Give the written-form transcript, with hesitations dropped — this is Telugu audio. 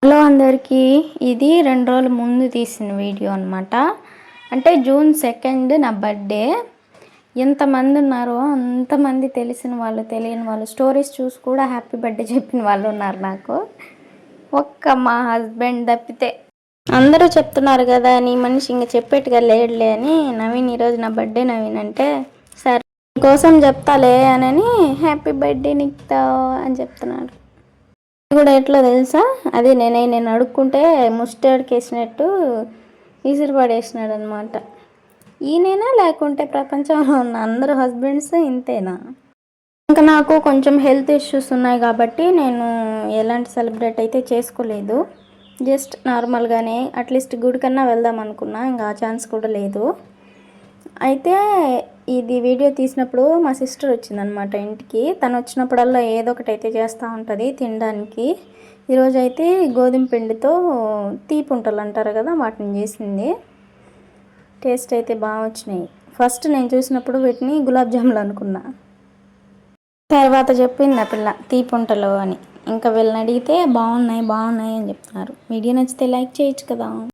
హలో అందరికీ, ఇది 2 రోజుల ముందు తీసిన వీడియో అనమాట. అంటే జూన్ 2 నా బర్త్డే. ఎంతమంది ఉన్నారో అంతమంది తెలిసిన వాళ్ళు, తెలియని వాళ్ళు, స్టోరీస్ చూసి కూడా హ్యాపీ బర్త్డే చెప్పిన వాళ్ళు ఉన్నారు నాకు. ఒక్క మా హస్బెండ్ తప్పితే అందరూ చెప్తున్నారు కదా, నీ మనిషి ఇంక చెప్పేట్టుగా లేడులే అని. నవీన్ ఈరోజు నా బర్త్డే నవీన్ అంటే, సరే కోసం చెప్తాలే అని హ్యాపీ బర్త్డే నిక్తా అని చెప్తున్నాడు. కూడా ఎట్లా తెలుసా, అదే నేను అడుక్కుంటే ముస్టర్డ్కి వేసినట్టు విసిరి పడేసినాడు అనమాట. ఈయనైనా లేకుంటే ప్రపంచంలో ఉన్న అందరూ హస్బెండ్స్ ఇంతేనా? ఇంకా నాకు కొంచెం హెల్త్ ఇష్యూస్ ఉన్నాయి కాబట్టి నేను ఎలాంటి సెలబ్రేట్ అయితే చేసుకోలేదు. జస్ట్ నార్మల్గానే అట్లీస్ట్ గుడి కన్నా వెళ్దాం అనుకున్నా, ఇంకా ఆ ఛాన్స్ కూడా లేదు. అయితే ఇది వీడియో తీసినప్పుడు మా సిస్టర్ వచ్చిందనమాట ఇంటికి. తను వచ్చినప్పుడల్లా ఏదో ఒకటి అయితే చేస్తూ ఉంటుంది తినడానికి. ఈరోజు అయితే గోధుమ పిండితో తీపుంటలు అంటారు కదా, వాటిని చేసింది. టేస్ట్ అయితే బాగా వచ్చినాయి. ఫస్ట్ నేను చూసినప్పుడు వీటిని గులాబ్ జాములు అనుకున్నా, తర్వాత చెప్పింది ఆ పిల్ల తీపుంటలు అని. ఇంకా వీళ్ళని అడిగితే బాగున్నాయి అని చెప్తున్నారు. వీడియో నచ్చితే లైక్ చేయొచ్చు కదా.